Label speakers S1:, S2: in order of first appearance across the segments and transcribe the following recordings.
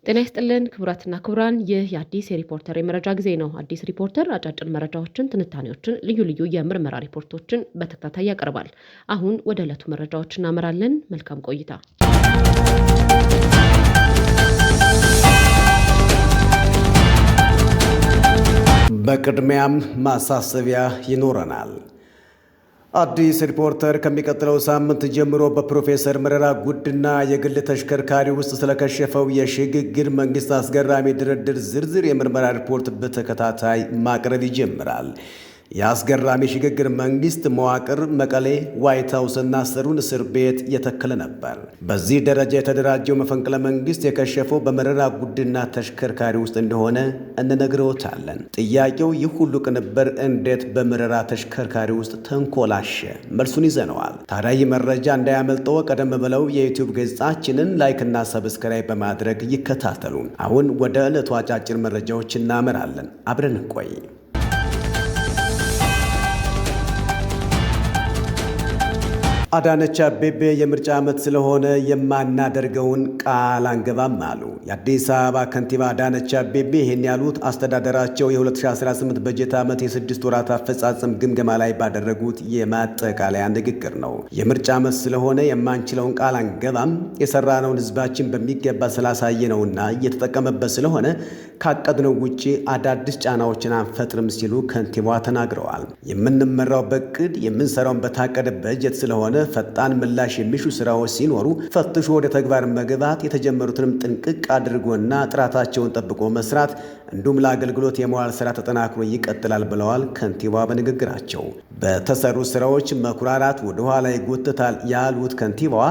S1: ጤና ይስጥልን ክቡራትና ክቡራን፣ ይህ የአዲስ የሪፖርተር የመረጃ ጊዜ ነው። አዲስ ሪፖርተር አጫጭር መረጃዎችን፣ ትንታኔዎችን፣ ልዩ ልዩ የምርመራ ሪፖርቶችን በተከታታይ ያቀርባል። አሁን ወደ ዕለቱ መረጃዎች እናመራለን። መልካም ቆይታ።
S2: በቅድሚያም ማሳሰቢያ ይኖረናል። አዲስ ሪፖርተር ከሚቀጥለው ሳምንት ጀምሮ በፕሮፌሰር መረራ ጉዲና የግል ተሽከርካሪ ውስጥ ስለከሸፈው የሽግግር መንግስት አስገራሚ ድርድር ዝርዝር የምርመራ ሪፖርት በተከታታይ ማቅረብ ይጀምራል። የአስገራሚ ሽግግር መንግስት መዋቅር መቀሌ፣ ዋይት ሀውስና ስሩን እስር ቤት የተከለ ነበር። በዚህ ደረጃ የተደራጀው መፈንቅለ መንግስት የከሸፈው በመረራ ጉዲና ተሽከርካሪ ውስጥ እንደሆነ እንነግረውታለን። ጥያቄው ይህ ሁሉ ቅንብር እንዴት በመረራ ተሽከርካሪ ውስጥ ተንኮላሸ? መልሱን ይዘነዋል። ታዲያ ይህ መረጃ እንዳያመልጠው ቀደም ብለው የዩቲዩብ ገጻችንን ላይክና ሰብስክራይብ በማድረግ ይከታተሉን። አሁን ወደ ዕለቱ አጫጭር መረጃዎች እናመራለን። አብረን እንቆይ። አዳነች አቤቤ የምርጫ ዓመት ስለሆነ የማናደርገውን ቃል አንገባም አሉ። የአዲስ አበባ ከንቲባ አዳነች አቤቤ ይህን ያሉት አስተዳደራቸው የ2018 በጀት ዓመት የ6 ወራት አፈጻጸም ግምገማ ላይ ባደረጉት የማጠቃለያ ንግግር ነው። የምርጫ ዓመት ስለሆነ የማንችለውን ቃል አንገባም፣ የሰራነውን ህዝባችን በሚገባ ስላሳየነውና እየተጠቀመበት ስለሆነ ካቀድነው ውጭ አዳዲስ ጫናዎችን አንፈጥርም ሲሉ ከንቲባዋ ተናግረዋል። የምንመራው በቅድ የምንሰራውን በታቀደ በጀት ስለሆነ ፈጣን ምላሽ የሚሹ ስራዎች ሲኖሩ ፈትሾ ወደ ተግባር መግባት፣ የተጀመሩትንም ጥንቅቅ አድርጎና ጥራታቸውን ጠብቆ መስራት እንዲሁም ለአገልግሎት የመዋል ስራ ተጠናክሮ ይቀጥላል ብለዋል ከንቲባዋ በንግግራቸው። በተሰሩ ስራዎች መኩራራት ወደ ኋላ ይጎትታል ያሉት ከንቲባዋ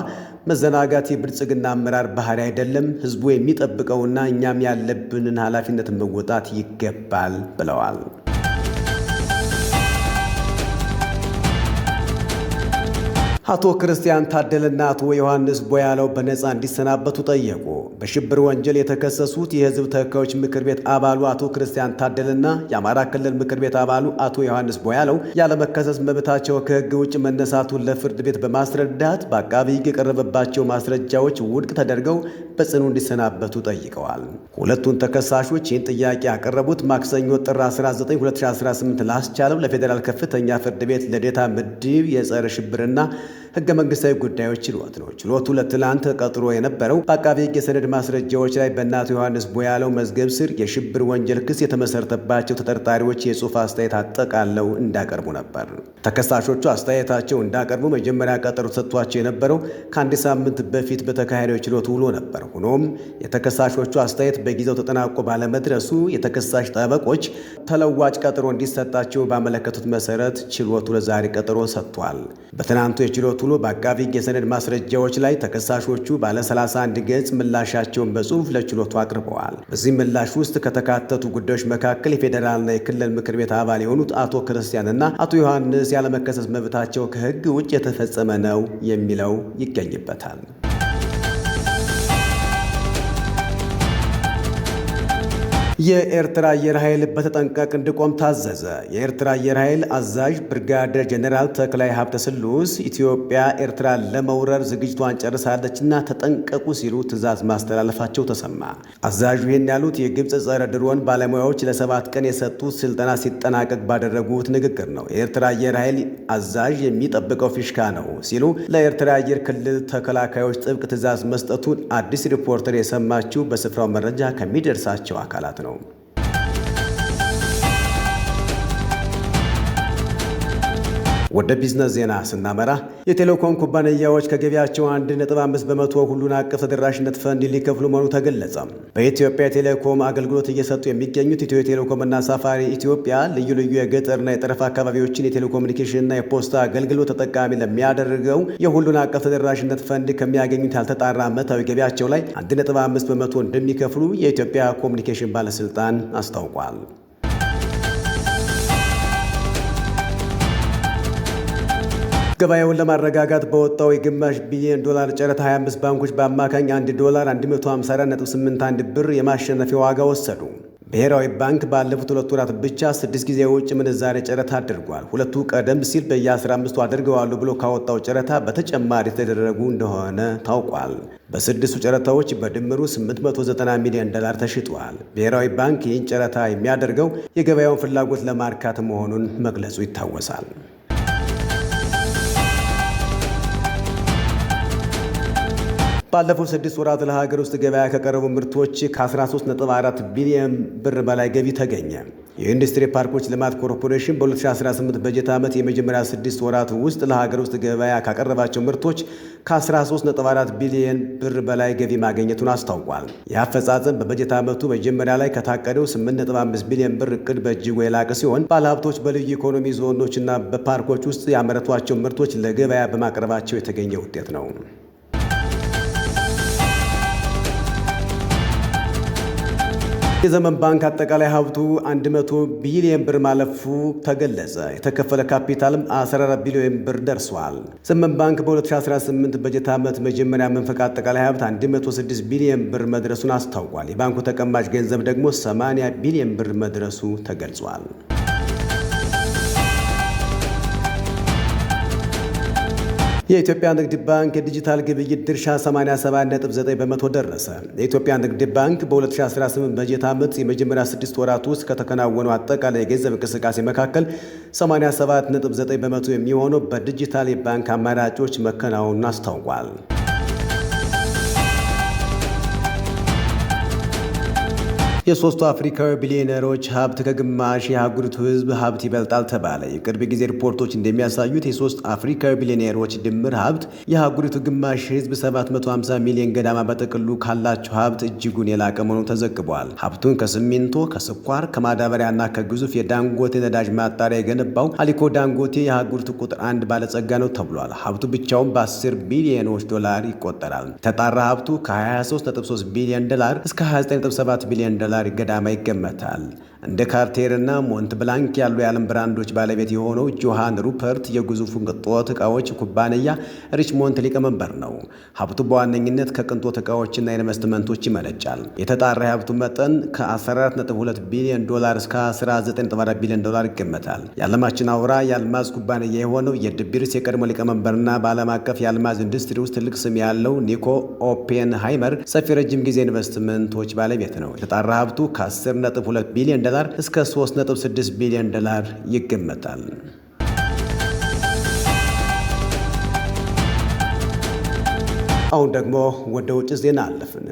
S2: መዘናጋት የብልጽግና አመራር ባህሪ አይደለም፣ ህዝቡ የሚጠብቀውና እኛም ያለብንን ኃላፊነት መወጣት ይገባል ብለዋል። አቶ ክርስቲያን ታደለና አቶ ዮሐንስ ቦያለው በነፃ እንዲሰናበቱ ጠየቁ። በሽብር ወንጀል የተከሰሱት የህዝብ ተወካዮች ምክር ቤት አባሉ አቶ ክርስቲያን ታደለና የአማራ ክልል ምክር ቤት አባሉ አቶ ዮሐንስ ቦያለው ያለመከሰስ መብታቸው ከህግ ውጭ መነሳቱን ለፍርድ ቤት በማስረዳት በአቃቢ ህግ የቀረበባቸው ማስረጃዎች ውድቅ ተደርገው በጽኑ እንዲሰናበቱ ጠይቀዋል። ሁለቱን ተከሳሾች ይህን ጥያቄ ያቀረቡት ማክሰኞ ጥር 19 2018 ላስቻለው ለፌዴራል ከፍተኛ ፍርድ ቤት ልደታ ምድብ የጸረ ሽብርና ህገ መንግስታዊ ጉዳዮች ችሎት ነው። ችሎቱ ለትላንት ቀጥሮ የነበረው በአቃቢ ህግ የሰነድ ማስረጃዎች ላይ በእናቶ ዮሐንስ ቦያለው መዝገብ ስር የሽብር ወንጀል ክስ የተመሰረተባቸው ተጠርጣሪዎች የጽሑፍ አስተያየት አጠቃለው እንዳቀርቡ ነበር። ተከሳሾቹ አስተያየታቸው እንዳቀርቡ መጀመሪያ ቀጠሮ ተሰጥቷቸው የነበረው ከአንድ ሳምንት በፊት በተካሄደው ችሎት ውሎ ነበር። ሆኖም የተከሳሾቹ አስተያየት በጊዜው ተጠናቆ ባለመድረሱ የተከሳሽ ጠበቆች ተለዋጭ ቀጠሮ እንዲሰጣቸው ባመለከቱት መሰረት ችሎቱ ለዛሬ ቀጠሮ ሰጥቷል። በትናንቱ የችሎት ውሎ በአቃቢ ህግ የሰነድ ማስረጃዎች ላይ ተከሳሾቹ ባለ 31 ገጽ ምላሻቸውን በጽሑፍ ለችሎቱ አቅርበዋል። በዚህ ምላሽ ውስጥ ከተካተቱ ጉዳዮች መካከል የፌዴራልና የክልል ምክር ቤት አባል የሆኑት አቶ ክርስቲያንና አቶ ዮሐንስ ያለመከሰስ መብታቸው ከህግ ውጭ የተፈጸመ ነው የሚለው ይገኝበታል። የኤርትራ አየር ኃይል በተጠንቀቅ እንዲቆም ታዘዘ። የኤርትራ አየር ኃይል አዛዥ ብርጋዴር ጀኔራል ተክላይ ሀብተ ስሉስ ኢትዮጵያ ኤርትራ ለመውረር ዝግጅቷን ጨርሳለችና ተጠንቀቁ ሲሉ ትዕዛዝ ማስተላለፋቸው ተሰማ። አዛዡ ይህን ያሉት የግብፅ ጸረ ድሮን ባለሙያዎች ለ7 ቀን የሰጡት ስልጠና ሲጠናቀቅ ባደረጉት ንግግር ነው። የኤርትራ አየር ኃይል አዛዥ የሚጠብቀው ፊሽካ ነው ሲሉ ለኤርትራ አየር ክልል ተከላካዮች ጥብቅ ትዕዛዝ መስጠቱን አዲስ ሪፖርተር የሰማችው በስፍራው መረጃ ከሚደርሳቸው አካላት ነው። ወደ ቢዝነስ ዜና ስናመራ የቴሌኮም ኩባንያዎች ከገቢያቸው 1.5 በመቶ ሁሉን አቀፍ ተደራሽነት ፈንድ ሊከፍሉ መሆኑ ተገለጸ። በኢትዮጵያ የቴሌኮም አገልግሎት እየሰጡ የሚገኙት ኢትዮ ቴሌኮም እና ሳፋሪ ኢትዮጵያ ልዩ ልዩ የገጠርና የጠረፍ አካባቢዎችን የቴሌኮሙኒኬሽንና የፖስታ አገልግሎት ተጠቃሚ ለሚያደርገው የሁሉን አቀፍ ተደራሽነት ፈንድ ከሚያገኙት ያልተጣራ ዓመታዊ ገቢያቸው ላይ 1.5 በመቶ እንደሚከፍሉ የኢትዮጵያ ኮሙኒኬሽን ባለስልጣን አስታውቋል። ገበያውን ለማረጋጋት በወጣው የግማሽ ቢሊዮን ዶላር ጨረታ 25 ባንኮች በአማካኝ $1 154.81 ብር የማሸነፊያ ዋጋ ወሰዱ። ብሔራዊ ባንክ ባለፉት 2 ወራት ብቻ 6 ጊዜ የውጭ ምንዛሬ ጨረታ አድርጓል። ሁለቱ ቀደም ሲል በየ15ቱ አድርገዋሉ ብሎ ካወጣው ጨረታ በተጨማሪ የተደረጉ እንደሆነ ታውቋል። በስድስቱ ጨረታዎች በድምሩ $890 ሚሊዮን ተሽጧል። ብሔራዊ ባንክ ይህን ጨረታ የሚያደርገው የገበያውን ፍላጎት ለማርካት መሆኑን መግለጹ ይታወሳል። ባለፉት 6 ወራት ለሀገር ውስጥ ገበያ ከቀረቡ ምርቶች ከ13.4 ቢሊዮን ብር በላይ ገቢ ተገኘ። የኢንዱስትሪ ፓርኮች ልማት ኮርፖሬሽን በ2018 በጀት ዓመት የመጀመሪያ 6 ወራት ውስጥ ለሀገር ውስጥ ገበያ ካቀረባቸው ምርቶች ከ13.4 ቢሊዮን ብር በላይ ገቢ ማግኘቱን አስታውቋል። ይህ አፈጻጸም በበጀት ዓመቱ መጀመሪያ ላይ ከታቀደው 8.5 ቢሊዮን ብር እቅድ በእጅጉ የላቀ ሲሆን ባለሀብቶች በልዩ ኢኮኖሚ ዞኖችና በፓርኮች ውስጥ ያመረቷቸው ምርቶች ለገበያ በማቅረባቸው የተገኘ ውጤት ነው። የዘመን ባንክ አጠቃላይ ሀብቱ 100 ቢሊዮን ብር ማለፉ ተገለጸ። የተከፈለ ካፒታልም 14 ቢሊዮን ብር ደርሷል። ዘመን ባንክ በ2018 በጀት ዓመት መጀመሪያ መንፈቅ አጠቃላይ ሀብት 106 ቢሊዮን ብር መድረሱን አስታውቋል። የባንኩ ተቀማጭ ገንዘብ ደግሞ 80 ቢሊዮን ብር መድረሱ ተገልጿል። የኢትዮጵያ ንግድ ባንክ የዲጂታል ግብይት ድርሻ 87.9 በመቶ ደረሰ። የኢትዮጵያ ንግድ ባንክ በ2018 በጀት ዓመት የመጀመሪያ 6 ወራት ውስጥ ከተከናወኑ አጠቃላይ የገንዘብ እንቅስቃሴ መካከል 87.9 በመቶ የሚሆነው በዲጂታል የባንክ አማራጮች መከናወኑን አስታውቋል። የሶስቱ አፍሪካዊ ቢሊዮነሮች ሀብት ከግማሽ የአህጉሪቱ ሕዝብ ሀብት ይበልጣል ተባለ። የቅርብ ጊዜ ሪፖርቶች እንደሚያሳዩት የሶስት አፍሪካዊ ቢሊዮነሮች ድምር ሀብት የአህጉሪቱ ግማሽ ሕዝብ 750 ሚሊዮን ገዳማ በጥቅሉ ካላቸው ሀብት እጅጉን የላቀ መሆኑ ተዘግቧል። ሀብቱን ከሲሚንቶ፣ ከስኳር፣ ከማዳበሪያና ከግዙፍ የዳንጎቴ ነዳጅ ማጣሪያ የገነባው አሊኮ ዳንጎቴ የአህጉሪቱ ቁጥር 1 ባለጸጋ ነው ተብሏል። ሀብቱ ብቻውን በ10 ቢሊዮኖች ዶላር ይቆጠራል። ተጣራ ሀብቱ ከ23.3 ቢሊዮን ዶላር እስከ 29.7 ቢሊዮን ዶላር ገዳማ ይገመታል። እንደ ካርቴርና ሞንት ብላንክ ያሉ የዓለም ብራንዶች ባለቤት የሆነው ጆሃን ሩፐርት የግዙፉ ቅንጦት ዕቃዎች ኩባንያ ሪችሞንድ ሊቀመንበር ነው። ሀብቱ በዋነኝነት ከቅንጦት ዕቃዎችና ኢንቨስትመንቶች ይመነጫል። የተጣራ የሀብቱ መጠን ከ14.2 ቢሊዮን ዶላር እስከ 19.4 ቢሊዮን ዶላር ይገመታል። የዓለማችን አውራ የአልማዝ ኩባንያ የሆነው የድብርስ የቀድሞ ሊቀመንበርና በዓለም አቀፍ የአልማዝ ኢንዱስትሪ ውስጥ ትልቅ ስም ያለው ኒኮ ኦፔንሃይመር ሰፊ ረጅም ጊዜ ኢንቨስትመንቶች ባለቤት ነው። የተጣራ ሀብቱ ከ10.2 ቢሊዮን ዶላር እስከ 3.6 ቢሊዮን ዶላር ይገመታል። አሁን ደግሞ ወደ ውጭ ዜና አለፍን።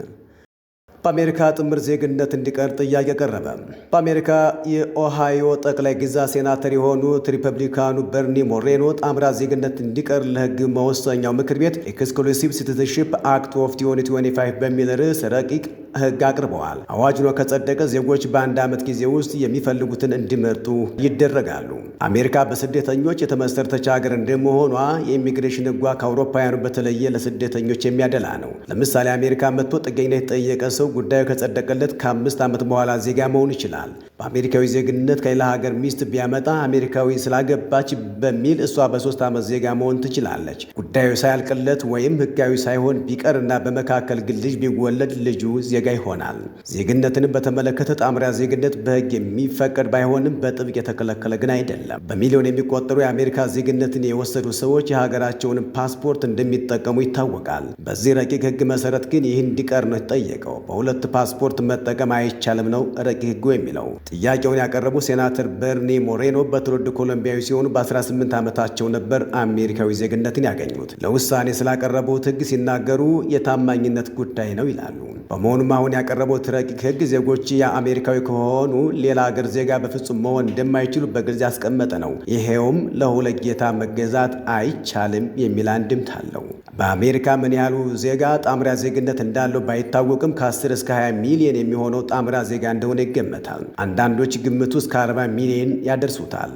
S2: በአሜሪካ ጥምር ዜግነት እንዲቀር ጥያቄ ቀረበ። በአሜሪካ የኦሃዮ ጠቅላይ ግዛት ሴናተር የሆኑት ሪፐብሊካኑ በርኒ ሞሬኖ ጣምራ ዜግነት እንዲቀር ለሕግ መወሰኛው ምክር ቤት ኤክስክሉሲቭ ሲቲዝንሺፕ አክት ኦፍ 2025 በሚል ርዕስ ረቂቅ ሕግ አቅርበዋል። አዋጅ ነው ከጸደቀ ዜጎች በ1 ዓመት ጊዜ ውስጥ የሚፈልጉትን እንዲመርጡ ይደረጋሉ። አሜሪካ በስደተኞች የተመሰረተች ሀገር እንደመሆኗ የኢሚግሬሽን ሕጓ ከአውሮፓውያኑ በተለየ ለስደተኞች የሚያደላ ነው። ለምሳሌ አሜሪካ መጥቶ ጥገኝነት የጠየቀ ሰው ጉዳዩ ከጸደቀለት ከ5 ዓመት በኋላ ዜጋ መሆን ይችላል። በአሜሪካዊ ዜግነት ከሌላ ሀገር ሚስት ቢያመጣ አሜሪካዊ ስላገባች በሚል እሷ በ3 ዓመት ዜጋ መሆን ትችላለች። ጉዳዩ ሳያልቅለት ወይም ሕጋዊ ሳይሆን ቢቀርና በመካከል ግን ልጅ ቢወለድ ልጁ ዜጋ ይሆናል። ዜግነትንም በተመለከተ ጣምራ ዜግነት በሕግ የሚፈቀድ ባይሆንም በጥብቅ የተከለከለ ግን አይደለም። በሚሊዮን የሚቆጠሩ የአሜሪካ ዜግነትን የወሰዱ ሰዎች የሀገራቸውን ፓስፖርት እንደሚጠቀሙ ይታወቃል። በዚህ ረቂቅ ሕግ መሰረት ግን ይህ እንዲቀር ነው የተጠየቀው። በሁለት ፓስፖርት መጠቀም አይቻልም ነው ረቂቅ ሕጉ የሚለው። ጥያቄውን ያቀረቡ ሴናተር በርኒ ሞሬኖ በትውልድ ኮሎምቢያዊ ሲሆኑ በ18 ዓመታቸው ነበር አሜሪካዊ ዜግነትን ያገኙት። ለውሳኔ ስላቀረቡት ሕግ ሲናገሩ የታማኝነት ጉዳይ ነው ይላሉ። በመሆኑም አሁን ያቀረቡት ረቂቅ ሕግ ዜጎች የአሜሪካዊ ከሆኑ ሌላ ሀገር ዜጋ በፍጹም መሆን እንደማይችሉ በግልጽ ያስቀመጠ ነው። ይሄውም ለሁለት ጌታ መገዛት አይቻልም የሚል አንድምታ አለው። በአሜሪካ ምን ያህሉ ዜጋ ጣምራ ዜግነት እንዳለው ባይታወቅም ከ10 እስከ 20 ሚሊዮን የሚሆነው ጣምራ ዜጋ እንደሆነ ይገመታል። አንዳንዶች ግምቱ እስከ 40 ሚሊዮን ያደርሱታል።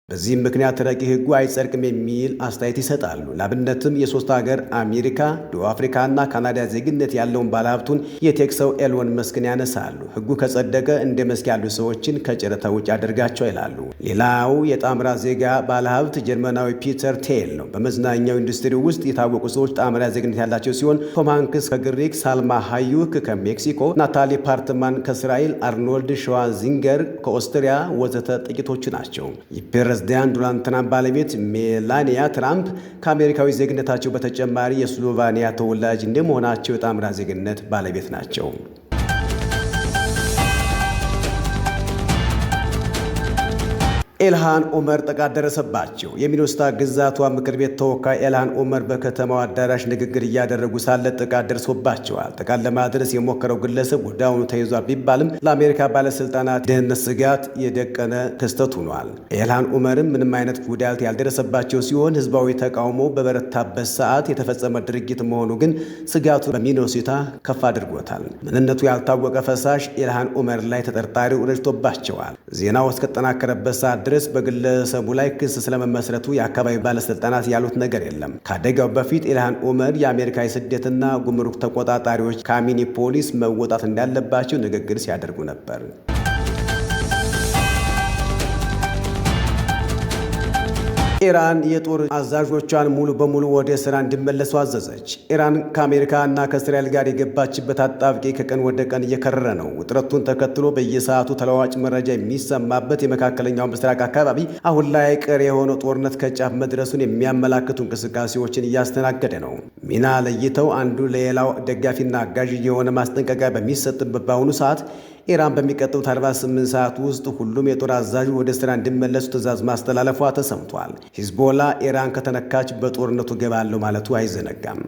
S2: በዚህም ምክንያት ረቂቅ ሕጉ አይጸድቅም የሚል አስተያየት ይሰጣሉ። ለአብነትም የሶስት ሀገር አሜሪካ፣ ደቡብ አፍሪካና ካናዳ ዜግነት ያለውን ባለሀብቱን የቴክሳው ኤሎን መስክን ያነሳሉ። ሕጉ ከጸደቀ እንደ መስክ ያሉ ሰዎችን ከጨረታ ውጭ ያደርጋቸው ይላሉ። ሌላው የጣምራ ዜጋ ባለሀብት ጀርመናዊ ፒተር ቴል ነው። በመዝናኛው ኢንዱስትሪ ውስጥ የታወቁ ሰዎች ጣምራ ዜግነት ያላቸው ሲሆን ቶም ሃንክስ ከግሪክ፣ ሳልማ ሃዩክ ከሜክሲኮ፣ ናታሊ ፓርትማን ከእስራኤል፣ አርኖልድ ሸዋዚንገር ከኦስትሪያ ወዘተ ጥቂቶቹ ናቸው። ፕሬዝዳንት ዶናልድ ትራምፕ ባለቤት ሜላኒያ ትራምፕ ከአሜሪካዊ ዜግነታቸው በተጨማሪ የስሎቫኒያ ተወላጅ እንደመሆናቸው የጣምራ ዜግነት ባለቤት ናቸው። ኢልሃን ኡመር ጥቃት ደረሰባቸው። የሚኒሶታ ግዛቷ ምክር ቤት ተወካይ ኢልሃን ኡመር በከተማው አዳራሽ ንግግር እያደረጉ ሳለ ጥቃት ደርሶባቸዋል። ጥቃት ለማድረስ የሞከረው ግለሰብ ወዲያውኑ ተይዟል ቢባልም ለአሜሪካ ባለስልጣናት ደህንነት ስጋት የደቀነ ክስተት ሆኗል። ኢልሃን ኡመርም ምንም አይነት ጉዳት ያልደረሰባቸው ሲሆን ህዝባዊ ተቃውሞ በበረታበት ሰዓት የተፈጸመ ድርጊት መሆኑ ግን ስጋቱ በሚኒሶታ ከፍ አድርጎታል። ምንነቱ ያልታወቀ ፈሳሽ ኢልሃን ኡመር ላይ ተጠርጣሪው ረጭቶባቸዋል። ዜናው እስከተጠናከረበት ሰዓት ድረስ በግለሰቡ ላይ ክስ ስለመመስረቱ የአካባቢ ባለስልጣናት ያሉት ነገር የለም። ከአደጋው በፊት ኢልሃን ኡመር የአሜሪካ የስደትና ጉምሩክ ተቆጣጣሪዎች ከሚኒፖሊስ መወጣት እንዳለባቸው ንግግር ሲያደርጉ ነበር። ኢራን የጦር አዛዦቿን ሙሉ በሙሉ ወደ ስራ እንዲመለሱ አዘዘች። ኢራን ከአሜሪካ እና ከእስራኤል ጋር የገባችበት አጣብቂ ከቀን ወደ ቀን እየከረረ ነው። ውጥረቱን ተከትሎ በየሰዓቱ ተለዋዋጭ መረጃ የሚሰማበት የመካከለኛው ምስራቅ አካባቢ አሁን ላይ ቅር የሆነው ጦርነት ከጫፍ መድረሱን የሚያመላክቱ እንቅስቃሴዎችን እያስተናገደ ነው። ሚና ለይተው አንዱ ለሌላው ደጋፊና አጋዥ የሆነ ማስጠንቀቂያ በሚሰጥበት በአሁኑ ሰዓት ኢራን በሚቀጥሉት 48 ሰዓት ውስጥ ሁሉም የጦር አዛዥ ወደ ስራ እንዲመለሱ ትዕዛዝ ማስተላለፏ ተሰምቷል። ሂዝቦላ ኢራን ከተነካች በጦርነቱ ገባለሁ ማለቱ አይዘነጋም።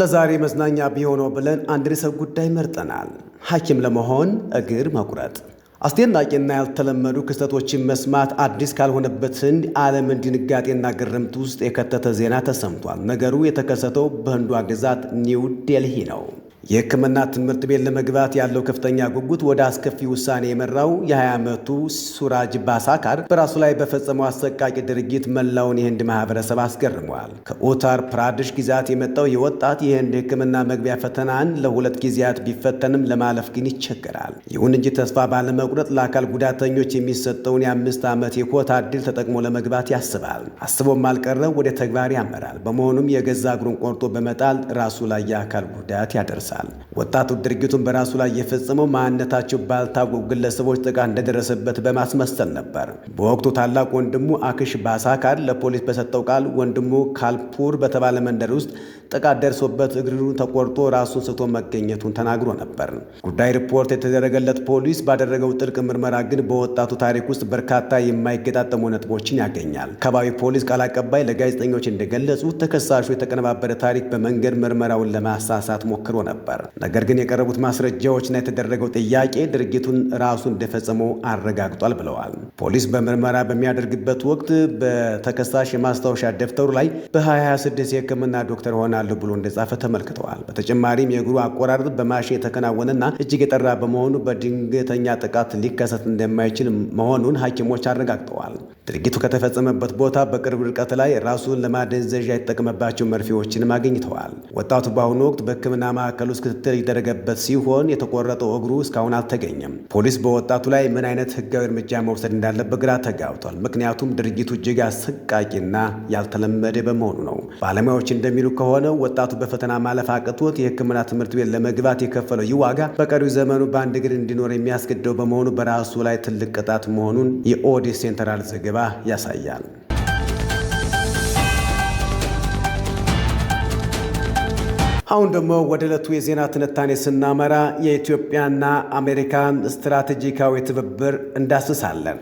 S2: ለዛሬ መዝናኛ ቢሆነው ብለን አንድ ርዕሰ ጉዳይ መርጠናል። ሐኪም ለመሆን እግር መቁረጥ። አስደናቂና ያልተለመዱ ክስተቶችን መስማት አዲስ ካልሆነበት ህንድ ዓለምን ድንጋጤና ግርምት ውስጥ የከተተ ዜና ተሰምቷል። ነገሩ የተከሰተው በህንዷ ግዛት ኒው ዴልሂ ነው። የሕክምና ትምህርት ቤት ለመግባት ያለው ከፍተኛ ጉጉት ወደ አስከፊ ውሳኔ የመራው የ20 ዓመቱ ሱራጅ ባሳካር በራሱ ላይ በፈጸመው አሰቃቂ ድርጊት መላውን የህንድ ማህበረሰብ አስገርሟል። ከኡታር ፕራዴሽ ግዛት የመጣው የወጣት የህንድ ሕክምና መግቢያ ፈተናን ለ2 ጊዜያት ቢፈተንም ለማለፍ ግን ይቸገራል። ይሁን እንጂ ተስፋ ባለመቁረጥ ለአካል ጉዳተኞች የሚሰጠውን የ5 ዓመት የኮታ ዕድል ተጠቅሞ ለመግባት ያስባል። አስቦም አልቀረው ወደ ተግባር ያመራል። በመሆኑም የገዛ እግሩን ቆርጦ በመጣል ራሱ ላይ የአካል ጉዳት ያደርሳል። ወጣቱ ድርጊቱን በራሱ ላይ የፈጸመው ማንነታቸው ባልታወቁ ግለሰቦች ጥቃት እንደደረሰበት በማስመሰል ነበር። በወቅቱ ታላቅ ወንድሙ አክሽ ባሳካር ለፖሊስ በሰጠው ቃል ወንድሙ ካልፑር በተባለ መንደር ውስጥ ጥቃት ደርሶበት እግሩ ተቆርጦ ራሱን ስቶ መገኘቱን ተናግሮ ነበር። ጉዳይ ሪፖርት የተደረገለት ፖሊስ ባደረገው ጥልቅ ምርመራ ግን በወጣቱ ታሪክ ውስጥ በርካታ የማይገጣጠሙ ነጥቦችን ያገኛል። አካባቢ ፖሊስ ቃል አቀባይ ለጋዜጠኞች እንደገለጹት ተከሳሹ የተቀነባበረ ታሪክ በመንገድ ምርመራውን ለማሳሳት ሞክሮ ነበር። ነገር ግን የቀረቡት ማስረጃዎችና የተደረገው ጥያቄ ድርጊቱን ራሱ እንደፈጸመው አረጋግጧል ብለዋል። ፖሊስ በምርመራ በሚያደርግበት ወቅት በተከሳሽ የማስታወሻ ደብተሩ ላይ በ2026 የሕክምና ዶክተር ሆናለሁ ብሎ እንደጻፈ ተመልክተዋል። በተጨማሪም የእግሩ አቆራረጥ በማሽን የተከናወነና እጅግ የጠራ በመሆኑ በድንገተኛ ጥቃት ሊከሰት እንደማይችል መሆኑን ሐኪሞች አረጋግጠዋል። ድርጊቱ ከተፈጸመበት ቦታ በቅርብ ርቀት ላይ ራሱን ለማደንዘዣ የተጠቀመባቸው መርፌዎችንም አግኝተዋል። ወጣቱ በአሁኑ ወቅት በሕክምና ማዕከል ውስጥ ክትትል ይደረገበት ሲሆን የተቆረጠው እግሩ እስካሁን አልተገኘም። ፖሊስ በወጣቱ ላይ ምን አይነት ህጋዊ እርምጃ መውሰድ እንዳለበት ግራ ተጋብቷል። ምክንያቱም ድርጊቱ እጅግ አሰቃቂና ያልተለመደ በመሆኑ ነው። ባለሙያዎች እንደሚሉ ከሆነ ወጣቱ በፈተና ማለፍ አቅቶት የሕክምና ትምህርት ቤት ለመግባት የከፈለው ይህ ዋጋ በቀሪው ዘመኑ በአንድ እግር እንዲኖር የሚያስገድደው በመሆኑ በራሱ ላይ ትልቅ ቅጣት መሆኑን የኦዴስ ሴንትራል ዘገባ ያሳያል። አሁን ደግሞ ወደ ዕለቱ የዜና ትንታኔ ስናመራ የኢትዮጵያና አሜሪካን ስትራቴጂካዊ ትብብር እንዳስሳለን።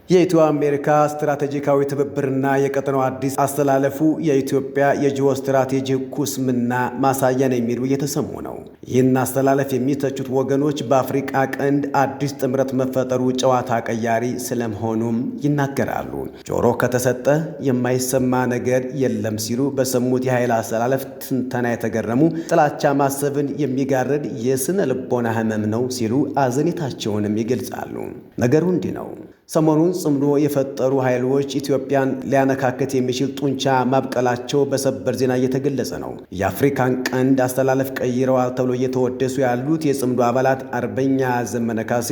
S2: የኢትዮ አሜሪካ ስትራቴጂካዊ ትብብርና የቀጠናው አዲስ አስተላለፉ የኢትዮጵያ የጂኦ ስትራቴጂ ኩስምና ማሳያ ነው የሚሉ እየተሰሙ ነው። ይህን አስተላለፍ የሚተቹት ወገኖች በአፍሪቃ ቀንድ አዲስ ጥምረት መፈጠሩ ጨዋታ ቀያሪ ስለመሆኑም ይናገራሉ። ጆሮ ከተሰጠ የማይሰማ ነገር የለም ሲሉ በሰሙት የኃይል አስተላለፍ ትንተና የተገረሙ ጥላቻ ማሰብን የሚጋርድ የስነ ልቦና ህመም ነው ሲሉ አዘኔታቸውንም ይገልጻሉ። ነገሩ እንዲህ ነው። ሰሞኑን ጽምዶ የፈጠሩ ኃይሎች ኢትዮጵያን ሊያነካከት የሚችል ጡንቻ ማብቀላቸው በሰበር ዜና እየተገለጸ ነው። የአፍሪካን ቀንድ አስተላለፍ ቀይረዋል ተብሎ እየተወደሱ ያሉት የጽምዶ አባላት አርበኛ ዘመነ ካሴ፣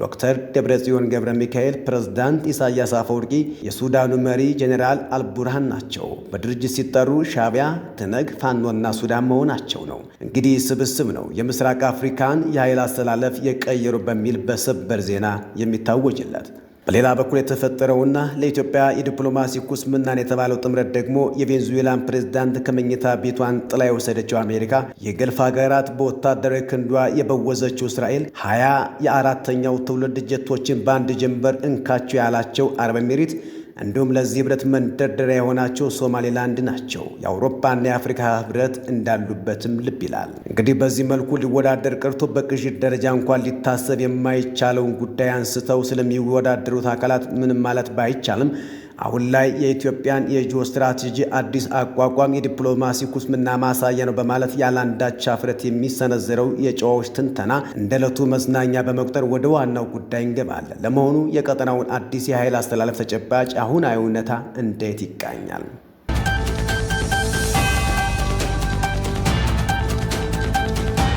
S2: ዶክተር ደብረጽዮን ገብረ ሚካኤል፣ ፕሬዝዳንት ኢሳያስ አፈወርቂ፣ የሱዳኑ መሪ ጄኔራል አልቡርሃን ናቸው። በድርጅት ሲጠሩ ሻዕቢያ፣ ትነግ፣ ፋኖና ሱዳን መሆናቸው ነው። እንግዲህ ስብስብ ነው የምስራቅ አፍሪካን የኃይል አስተላለፍ የቀየሩ በሚል በሰበር ዜና የሚታወጅለት። በሌላ በኩል የተፈጠረውና ለኢትዮጵያ የዲፕሎማሲ ኩስምናን የተባለው ጥምረት ደግሞ የቬንዙዌላን ፕሬዝዳንት ከመኝታ ቤቷን ጥላ የወሰደችው አሜሪካ፣ የገልፍ ሀገራት በወታደራዊ ክንዷ የበወዘችው እስራኤል፣ 20 የአራተኛው ትውልድ ጀቶችን በአንድ ጀንበር እንካቸው ያላቸው አረብ ኤሚሬት እንዲሁም ለዚህ ህብረት መንደርደሪያ የሆናቸው ሶማሌላንድ ናቸው። የአውሮፓና የአፍሪካ ህብረት እንዳሉበትም ልብ ይላል። እንግዲህ በዚህ መልኩ ሊወዳደር ቀርቶ በቅዥት ደረጃ እንኳን ሊታሰብ የማይቻለውን ጉዳይ አንስተው ስለሚወዳደሩት አካላት ምንም ማለት ባይቻልም አሁን ላይ የኢትዮጵያን የጂኦ ስትራቴጂ አዲስ አቋቋም የዲፕሎማሲ ኩስምና ማሳያ ነው በማለት ያላንዳች ኀፍረት የሚሰነዘረው የጨዋዎች ትንተና እንደ ዕለቱ መዝናኛ በመቁጠር ወደ ዋናው ጉዳይ እንገባለን። ለመሆኑ የቀጠናውን አዲስ የኃይል አስተላለፍ ተጨባጭ አሁናዊ እውነታ እንዴት ይቃኛል?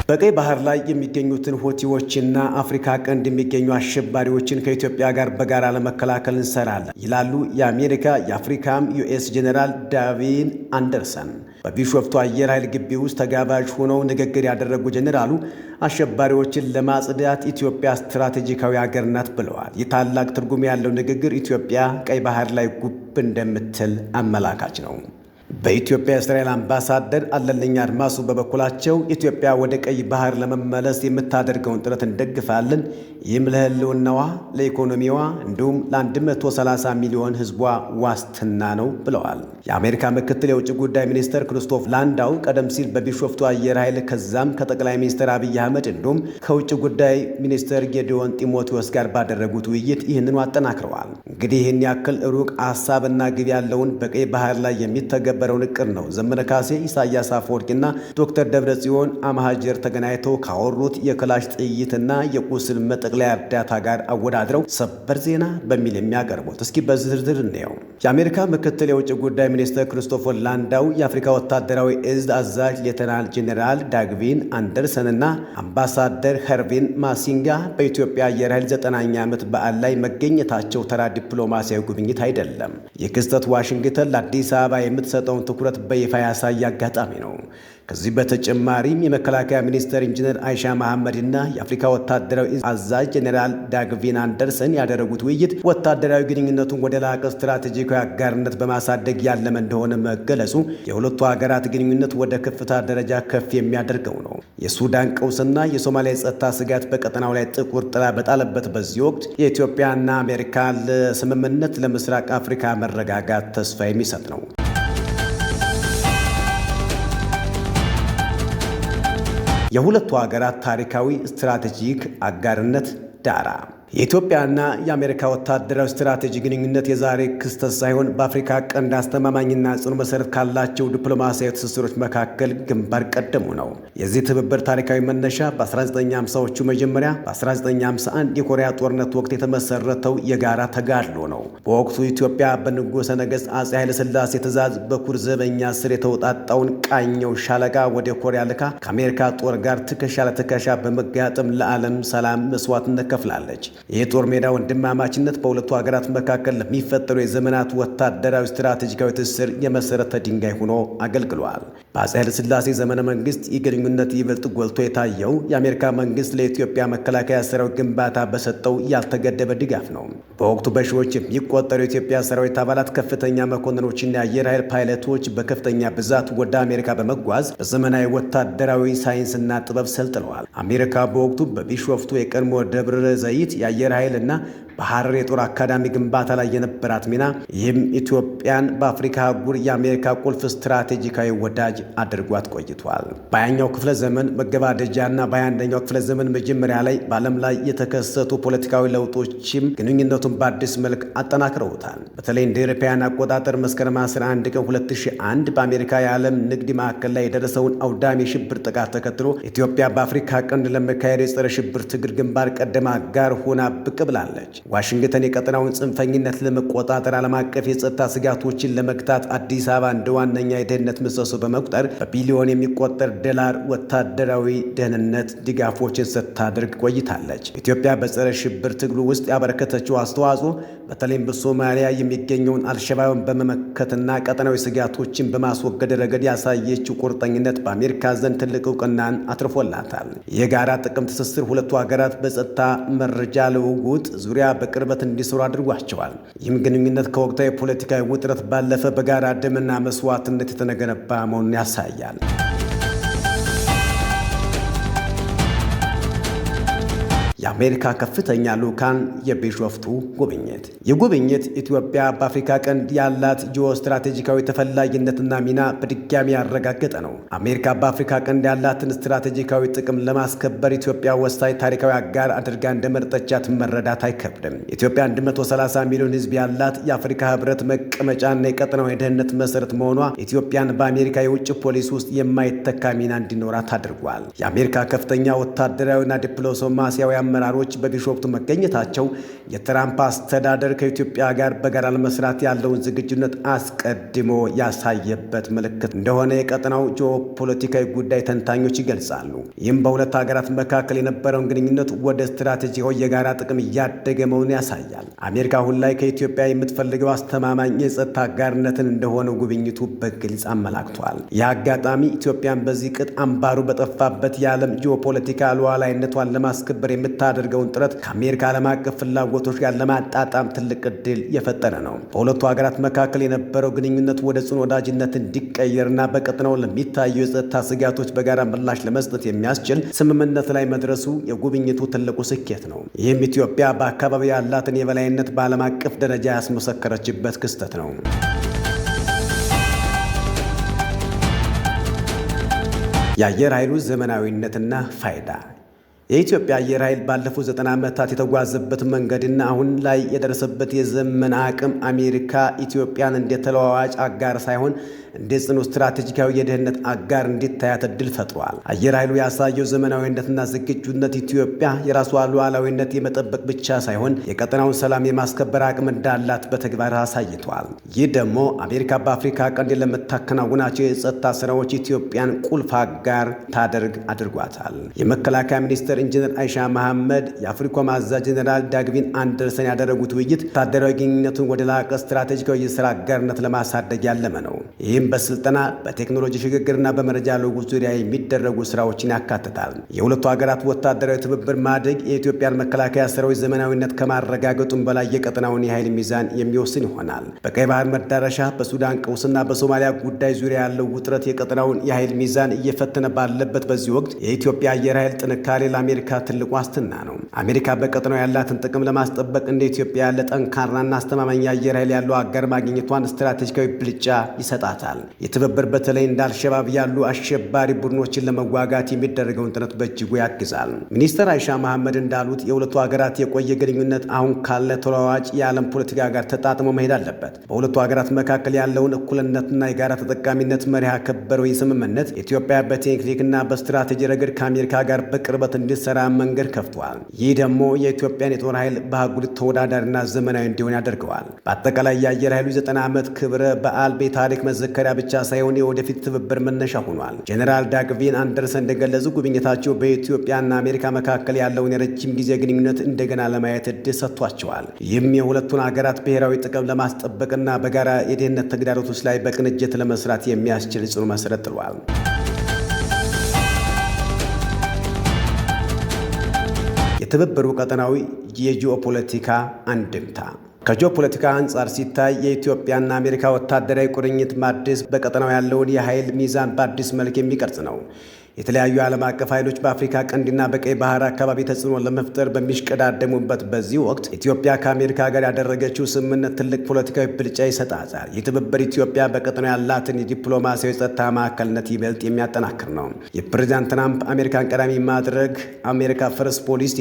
S2: በቀይ ባህር ላይ የሚገኙትን ሁቲዎችና አፍሪካ ቀንድ የሚገኙ አሸባሪዎችን ከኢትዮጵያ ጋር በጋራ ለመከላከል እንሰራለን ይላሉ የአሜሪካ የአፍሪካም ዩኤስ ጄኔራል ዳቪን አንደርሰን። በቢሾፍቱ አየር ኃይል ግቢ ውስጥ ተጋባዥ ሆነው ንግግር ያደረጉ ጄኔራሉ አሸባሪዎችን ለማጽዳት ኢትዮጵያ ስትራቴጂካዊ ሀገር ናት ብለዋል። ይህ ታላቅ ትርጉም ያለው ንግግር ኢትዮጵያ ቀይ ባህር ላይ ጉብ እንደምትል አመላካች ነው። በኢትዮጵያ የእስራኤል አምባሳደር አለልኝ አድማሱ በበኩላቸው ኢትዮጵያ ወደ ቀይ ባህር ለመመለስ የምታደርገውን ጥረት እንደግፋለን፣ ይህም ለሕልውናዋ፣ ለኢኮኖሚዋ እንዲሁም ለ130 ሚሊዮን ሕዝቧ ዋስትና ነው ብለዋል። የአሜሪካ ምክትል የውጭ ጉዳይ ሚኒስትር ክሪስቶፍ ላንዳው ቀደም ሲል በቢሾፍቱ አየር ኃይል ከዛም ከጠቅላይ ሚኒስትር አብይ አህመድ እንዲሁም ከውጭ ጉዳይ ሚኒስትር ጌዲዮን ጢሞቴዎስ ጋር ባደረጉት ውይይት ይህንኑ አጠናክረዋል። እንግዲህ ይህን ያክል ሩቅ ሀሳብና ግብ ያለውን በቀይ ባህር ላይ የሚተገበረውን እቅድ ነው ዘመነ ካሴ፣ ኢሳያስ አፈወርቂና ዶክተር ደብረጽዮን አማሃጀር ተገናኝተው ካወሩት የክላሽ ጥይትና የቁስል መጠቅለያ እርዳታ ጋር አወዳድረው ሰበር ዜና በሚል የሚያቀርቡት። እስኪ በዝርዝር እንየው። የአሜሪካ ምክትል የውጭ ጉዳይ ሚኒስትር ክሪስቶፈር ላንዳው የአፍሪካ ወታደራዊ እዝ አዛዥ ሌተናል ጄኔራል ዳግቪን አንደርሰንና አምባሳደር ኸርቪን ማሲንጋ በኢትዮጵያ አየር ኃይል 9ኛ ዓመት በዓል ላይ መገኘታቸው ተራ ዲፕሎማሲያዊ ጉብኝት አይደለም። ይህ ክስተት ዋሽንግተን ለአዲስ አበባ የምትሰጠውን ትኩረት በይፋ ያሳየ አጋጣሚ ነው። ከዚህ በተጨማሪም የመከላከያ ሚኒስትር ኢንጂነር አይሻ መሐመድና የአፍሪካ ወታደራዊ አዛዥ ጄኔራል ዳግቪን አንደርሰን ያደረጉት ውይይት ወታደራዊ ግንኙነቱን ወደ ላቀ ስትራቴጂካዊ አጋርነት በማሳደግ ያለመ እንደሆነ መገለጹ የሁለቱ ሀገራት ግንኙነት ወደ ከፍታ ደረጃ ከፍ የሚያደርገው ነው። የሱዳን ቀውስና የሶማሊያ የጸጥታ ስጋት በቀጠናው ላይ ጥቁር ጥላ በጣለበት በዚህ ወቅት የኢትዮጵያና አሜሪካ ስምምነት ለምስራቅ አፍሪካ መረጋጋት ተስፋ የሚሰጥ ነው። የሁለቱ ሀገራት ታሪካዊ ስትራቴጂክ አጋርነት ዳራ የኢትዮጵያና የአሜሪካ ወታደራዊ ስትራቴጂ ግንኙነት የዛሬ ክስተት ሳይሆን በአፍሪካ ቀንድ አስተማማኝና ጽኑ መሰረት ካላቸው ዲፕሎማሲያዊ ትስስሮች መካከል ግንባር ቀደሙ ነው። የዚህ ትብብር ታሪካዊ መነሻ በ1950ዎቹ መጀመሪያ በ1951 የኮሪያ ጦርነት ወቅት የተመሰረተው የጋራ ተጋድሎ ነው። በወቅቱ ኢትዮጵያ በንጉሠ ነገሥት አጼ ኃይለሥላሴ ትእዛዝ በኩር ዘበኛ ስር የተውጣጣውን ቃኘው ሻለቃ ወደ ኮሪያ ልካ ከአሜሪካ ጦር ጋር ትከሻ ለትከሻ በመጋጠም ለዓለም ሰላም መስዋዕትነት ከፍላለች። የጦር ሜዳ ወንድማማችነት በሁለቱ ሀገራት መካከል ለሚፈጠሩ የዘመናት ወታደራዊ ስትራቴጂካዊ ትስስር የመሰረተ ድንጋይ ሆኖ አገልግሏል። በአፄ ኃይለሥላሴ ዘመነ መንግስት ይህ ይበልጥ ጎልቶ የታየው የአሜሪካ መንግስት ለኢትዮጵያ መከላከያ ሰራዊት ግንባታ በሰጠው ያልተገደበ ድጋፍ ነው። በወቅቱ በሺዎች የሚቆጠሩ የኢትዮጵያ ሰራዊት አባላት፣ ከፍተኛ መኮንኖችና የአየር ኃይል ፓይለቶች በከፍተኛ ብዛት ወደ አሜሪካ በመጓዝ በዘመናዊ ወታደራዊ ሳይንስና ጥበብ ሰልጥነዋል። አሜሪካ በወቅቱ በቢሾፍቱ የቀድሞ ደብረ ዘይት የአየር ኃይል እና በሐረር የጦር አካዳሚ ግንባታ ላይ የነበራት ሚና ይህም ኢትዮጵያን በአፍሪካ አህጉር የአሜሪካ ቁልፍ ስትራቴጂካዊ ወዳጅ አድርጓት ቆይቷል። በ20ኛው ክፍለ ዘመን መገባደጃና በ21ኛው ክፍለ ዘመን መጀመሪያ ላይ በዓለም ላይ የተከሰቱ ፖለቲካዊ ለውጦችም ግንኙነቱን በአዲስ መልክ አጠናክረውታል። በተለይ እንደ አውሮፓውያን አቆጣጠር መስከረም 11 ቀን 2001 በአሜሪካ የዓለም ንግድ ማዕከል ላይ የደረሰውን አውዳሚ የሽብር ጥቃት ተከትሎ ኢትዮጵያ በአፍሪካ ቀንድ ለመካሄድ የጸረ ሽብር ትግል ግንባር ቀደም አጋር ሆና ብቅ ብላለች። ዋሽንግተን የቀጠናውን ጽንፈኝነት ለመቆጣጠር ዓለም አቀፍ የጸጥታ ስጋቶችን ለመግታት አዲስ አበባ እንደ ዋነኛ የደህንነት ምሰሶ በመቁጠር በቢሊዮን የሚቆጠር ዶላር ወታደራዊ ደህንነት ድጋፎችን ስታደርግ ቆይታለች። ኢትዮጵያ በጸረ ሽብር ትግሉ ውስጥ ያበረከተችው አስተዋጽኦ በተለይም በሶማሊያ የሚገኘውን አልሸባብን በመመከትና ቀጠናዊ ስጋቶችን በማስወገድ ረገድ ያሳየችው ቁርጠኝነት በአሜሪካ ዘንድ ትልቅ እውቅናን አትርፎላታል። የጋራ ጥቅም ትስስር ሁለቱ ሀገራት በጸጥታ መረጃ ልውውጥ ዙሪያ በቅርበት እንዲሰሩ አድርጓቸዋል። ይህም ግንኙነት ከወቅታዊ ፖለቲካዊ ውጥረት ባለፈ በጋራ ደምና መስዋዕትነት የተገነባ መሆኑን ያሳያል። የአሜሪካ ከፍተኛ ልዑካን የቢሾፍቱ ጉብኝት። ይህ ጉብኝት ኢትዮጵያ በአፍሪካ ቀንድ ያላት ጂኦስትራቴጂካዊ ተፈላጊነትና ሚና በድጋሚ ያረጋገጠ ነው። አሜሪካ በአፍሪካ ቀንድ ያላትን ስትራቴጂካዊ ጥቅም ለማስከበር ኢትዮጵያ ወሳኝ ታሪካዊ አጋር አድርጋ እንደመረጠቻት መረዳት አይከብድም። ኢትዮጵያ 130 ሚሊዮን ሕዝብ ያላት የአፍሪካ ሕብረት መቀመጫና የቀጠናው የደህንነት መሰረት መሆኗ ኢትዮጵያን በአሜሪካ የውጭ ፖሊሲ ውስጥ የማይተካ ሚና እንዲኖራት አድርጓል። የአሜሪካ ከፍተኛ ወታደራዊና ዲፕሎማሲያዊ አመራሮች በቢሾፍቱ መገኘታቸው የትራምፕ አስተዳደር ከኢትዮጵያ ጋር በጋራ ለመስራት ያለውን ዝግጁነት አስቀድሞ ያሳየበት ምልክት እንደሆነ የቀጠናው ጂኦፖለቲካዊ ጉዳይ ተንታኞች ይገልጻሉ። ይህም በሁለት ሀገራት መካከል የነበረውን ግንኙነት ወደ ስትራቴጂካዊ የጋራ ጥቅም እያደገ መሆኑን ያሳያል። አሜሪካ አሁን ላይ ከኢትዮጵያ የምትፈልገው አስተማማኝ የጸጥታ አጋርነትን እንደሆነ ጉብኝቱ በግልጽ አመላክቷል። ይህ አጋጣሚ ኢትዮጵያን በዚህ ቅጥ አምባሩ በጠፋበት የዓለም ጂኦፖለቲካ ሉዓላዊነቷን ለማስከበር የምታደርገውን ጥረት ከአሜሪካ ዓለም አቀፍ ፍላጎቶች ጋር ለማጣጣም ትልቅ ዕድል የፈጠረ ነው። በሁለቱ ሀገራት መካከል የነበረው ግንኙነት ወደ ጽኑ ወዳጅነት እንዲቀየርና በቀጠናው ለሚታዩ የጸጥታ ስጋቶች በጋራ ምላሽ ለመስጠት የሚያስችል ስምምነት ላይ መድረሱ የጉብኝቱ ትልቁ ስኬት ነው። ይህም ኢትዮጵያ በአካባቢው ያላትን የበላይነት በዓለም አቀፍ ደረጃ ያስመሰከረችበት ክስተት ነው። የአየር ኃይሉ ዘመናዊነትና ፋይዳ። የኢትዮጵያ አየር ኃይል ባለፉት 90 ዓመታት የተጓዘበት መንገድና አሁን ላይ የደረሰበት የዘመን አቅም አሜሪካ ኢትዮጵያን እንደ ተለዋዋጭ አጋር ሳይሆን እንደ ጽኑ ስትራቴጂካዊ የደህንነት አጋር እንዲታያት ዕድል ፈጥሯል። አየር ኃይሉ ያሳየው ዘመናዊነትና ዝግጁነት ኢትዮጵያ የራሷ ሉዓላዊነት የመጠበቅ ብቻ ሳይሆን የቀጠናውን ሰላም የማስከበር አቅም እንዳላት በተግባር አሳይቷል። ይህ ደግሞ አሜሪካ በአፍሪካ ቀንድ ለምታከናውናቸው የጸጥታ ስራዎች ኢትዮጵያን ቁልፍ አጋር ታደርግ አድርጓታል። የመከላከያ ሚኒስትር ኢንጂነር አይሻ መሐመድ የአፍሪኮም አዛዥ ጀኔራል ዳግቪን አንደርሰን ያደረጉት ውይይት ወታደራዊ ግንኙነቱን ወደ ላቀ ስትራቴጂካዊ የሥራ አጋርነት ለማሳደግ ያለመ ነው። ይህም በስልጠና በቴክኖሎጂ ሽግግርና በመረጃ ልውውጥ ዙሪያ የሚደረጉ ስራዎችን ያካትታል። የሁለቱ ሀገራት ወታደራዊ ትብብር ማደግ የኢትዮጵያን መከላከያ ሰራዊት ዘመናዊነት ከማረጋገጡም በላይ የቀጠናውን የኃይል ሚዛን የሚወስን ይሆናል። በቀይ ባህር መዳረሻ፣ በሱዳን ቀውስና በሶማሊያ ጉዳይ ዙሪያ ያለው ውጥረት የቀጠናውን የኃይል ሚዛን እየፈተነ ባለበት በዚህ ወቅት የኢትዮጵያ አየር ኃይል ጥንካሬ ለአሜሪካ ትልቅ ዋስትና ነው። አሜሪካ በቀጠናው ያላትን ጥቅም ለማስጠበቅ እንደ ኢትዮጵያ ያለ ጠንካራና አስተማማኝ የአየር ኃይል ያለው አጋር ማግኘቷን ስትራቴጂካዊ ብልጫ ይሰጣታል። የትብብር በተለይ እንደ አልሸባብ ያሉ አሸባሪ ቡድኖችን ለመዋጋት የሚደረገውን ጥረት በእጅጉ ያግዛል። ሚኒስትር አይሻ መሐመድ እንዳሉት የሁለቱ ሀገራት የቆየ ግንኙነት አሁን ካለ ተለዋዋጭ የዓለም ፖለቲካ ጋር ተጣጥሞ መሄድ አለበት። በሁለቱ ሀገራት መካከል ያለውን እኩልነትና የጋራ ተጠቃሚነት መርህ ያከበረው የስምምነት ኢትዮጵያ በቴክኒክና በስትራቴጂ ረገድ ከአሜሪካ ጋር በቅርበት እንዲሰራ መንገድ ከፍቷል። ይህ ደግሞ የኢትዮጵያን የጦር ኃይል በአህጉሪቱ ተወዳዳሪና ዘመናዊ እንዲሆን ያደርገዋል። በአጠቃላይ የአየር ኃይሉ 90 ዓመት ክብረ በዓል በታሪክ መዘከሪያ ብቻ ሳይሆን የወደፊት ትብብር መነሻ ሆኗል። ጀኔራል ዳግቪን አንደርሰን እንደገለጹ ጉብኝታቸው በኢትዮጵያና አሜሪካ መካከል ያለውን የረጅም ጊዜ ግንኙነት እንደገና ለማየት ዕድል ሰጥቷቸዋል። ይህም የሁለቱን ሀገራት ብሔራዊ ጥቅም ለማስጠበቅና በጋራ የደህንነት ተግዳሮቶች ላይ በቅንጅት ለመስራት የሚያስችል ጽኑ መሰረት ጥሏል። የትብብሩ ቀጠናዊ የጂኦፖለቲካ አንድምታ። ከጂኦፖለቲካ አንጻር ሲታይ የኢትዮጵያና አሜሪካ ወታደራዊ ቁርኝት ማደስ በቀጠናው ያለውን የኃይል ሚዛን በአዲስ መልክ የሚቀርጽ ነው። የተለያዩ ዓለም አቀፍ ኃይሎች በአፍሪካ ቀንድና በቀይ ባህር አካባቢ ተጽዕኖ ለመፍጠር በሚሽቀዳደሙበት በዚህ ወቅት ኢትዮጵያ ከአሜሪካ ጋር ያደረገችው ስምምነት ትልቅ ፖለቲካዊ ብልጫ ይሰጣታል። ይህ ትብብር ኢትዮጵያ በቀጠናው ያላትን የዲፕሎማሲያዊ ጸጥታ ማዕከልነት ይበልጥ የሚያጠናክር ነው። የፕሬዚዳንት ትራምፕ አሜሪካን ቀዳሚ ማድረግ አሜሪካ ፈርስት ፖሊሲ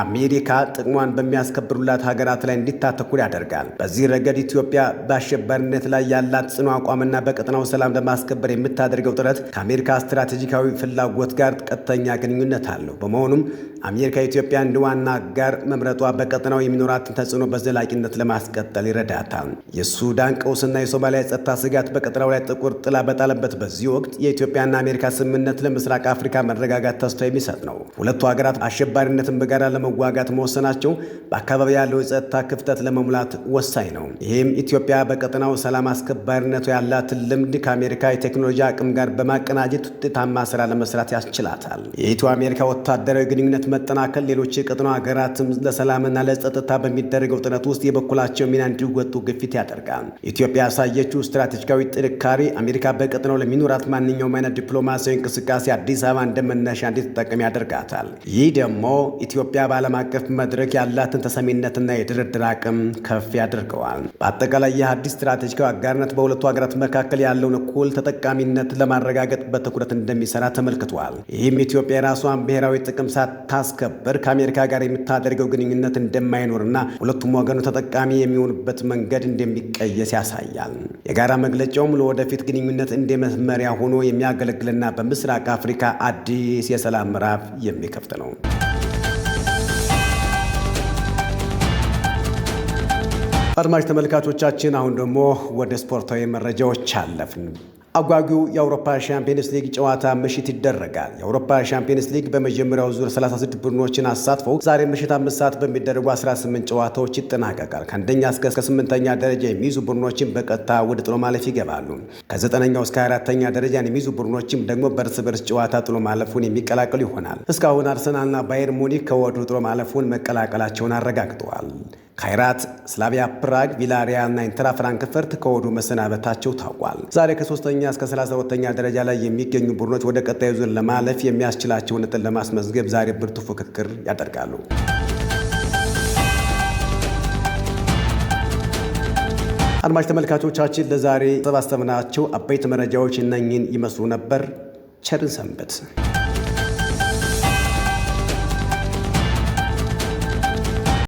S2: አሜሪካ ጥቅሟን በሚያስከብሩላት ሀገራት ላይ እንዲታተኩር ያደርጋል። በዚህ ረገድ ኢትዮጵያ በአሸባሪነት ላይ ያላት ጽኑ አቋምና በቀጠናው ሰላም ለማስከበር የምታደርገው ጥረት ከአሜሪካ ስትራቴጂካዊ ፍላጎት ጋር ቀጥተኛ ግንኙነት አለው። በመሆኑም አሜሪካ ኢትዮጵያ እንደ ዋና አጋር መምረጧ በቀጠናው የሚኖራትን ተጽዕኖ በዘላቂነት ለማስቀጠል ይረዳታል። የሱዳን ቀውስና የሶማሊያ የጸጥታ ስጋት በቀጠናው ላይ ጥቁር ጥላ በጣለበት በዚህ ወቅት የኢትዮጵያና አሜሪካ ስምምነት ለምስራቅ አፍሪካ መረጋጋት ተስፋ የሚሰጥ ነው። ሁለቱ ሀገራት አሸባሪነትን በጋራ ለመዋጋት መወሰናቸው በአካባቢ ያለው የጸጥታ ክፍተት ለመሙላት ወሳኝ ነው። ይህም ኢትዮጵያ በቀጠናው ሰላም አስከባሪነቱ ያላትን ልምድ ከአሜሪካ የቴክኖሎጂ አቅም ጋር በማቀናጀት ውጤታማ ስራ ለመስራት ያስችላታል። የኢትዮ አሜሪካ ወታደራዊ ግንኙነት መጠናከል ሌሎች የቀጠናው ሀገራትም ለሰላምና ለጸጥታ በሚደረገው ጥረት ውስጥ የበኩላቸው ሚና እንዲወጡ ግፊት ያደርጋል። ኢትዮጵያ ያሳየችው ስትራቴጂካዊ ጥንካሬ አሜሪካ በቀጠናው ለሚኖራት ማንኛውም አይነት ዲፕሎማሲያዊ እንቅስቃሴ አዲስ አበባ እንደመነሻ እንድትጠቀም ያደርጋታል። ይህ ደግሞ ኢትዮጵያ በዓለም አቀፍ መድረክ ያላትን ተሰሚነትና የድርድር አቅም ከፍ ያደርገዋል። በአጠቃላይ ይህ አዲስ ስትራቴጂካዊ አጋርነት በሁለቱ ሀገራት መካከል ያለውን እኩል ተጠቃሚነት ለማረጋገጥ በትኩረት እንደሚሰራ ተመልክቷል። ይህም ኢትዮጵያ የራሷን ብሔራዊ ጥቅም ሳታስከብር ከአሜሪካ ጋር የምታደርገው ግንኙነት እንደማይኖርና ሁለቱም ወገኑ ተጠቃሚ የሚሆኑበት መንገድ እንደሚቀየስ ያሳያል። የጋራ መግለጫውም ለወደፊት ግንኙነት እንደ መመሪያ ሆኖ የሚያገለግልና በምስራቅ አፍሪካ አዲስ የሰላም ምዕራፍ የሚከፍት ነው። አድማጭ ተመልካቾቻችን አሁን ደግሞ ወደ ስፖርታዊ መረጃዎች አለፍን። አጓጊው የአውሮፓ ሻምፒየንስ ሊግ ጨዋታ ምሽት ይደረጋል። የአውሮፓ ሻምፒየንስ ሊግ በመጀመሪያው ዙር 36 ቡድኖችን አሳትፈው ዛሬ ምሽት 5 ሰዓት በሚደረጉ 18 ጨዋታዎች ይጠናቀቃል። ከአንደኛ እስከ 8ኛ ደረጃ የሚይዙ ቡድኖችን በቀጥታ ወደ ጥሎ ማለፍ ይገባሉ። ከ9ኛው እስከ 24ኛ ደረጃን የሚይዙ ቡድኖችም ደግሞ በእርስ በርስ ጨዋታ ጥሎ ማለፉን የሚቀላቀሉ ይሆናል። እስካሁን አርሰናልና ባየር ሙኒክ ከወዲሁ ጥሎ ማለፉን መቀላቀላቸውን አረጋግጠዋል። ካይራት፣ ስላቪያ ፕራግ፣ ቪላሪያል እና ኢንተር ፍራንክፈርት ከወዲሁ መሰናበታቸው ታውቋል። ዛሬ ከ3ኛ እስከ 32ኛ ደረጃ ላይ የሚገኙ ቡድኖች ወደ ቀጣዩ ዙር ለማለፍ የሚያስችላቸውን ነጥብ ለማስመዝገብ ዛሬ ብርቱ ፉክክር ያደርጋሉ። አድማጭ ተመልካቾቻችን ለዛሬ ሰባሰብናቸው አበይት መረጃዎች እነኝን ይመስሉ ነበር። ቸርን ሰንበት።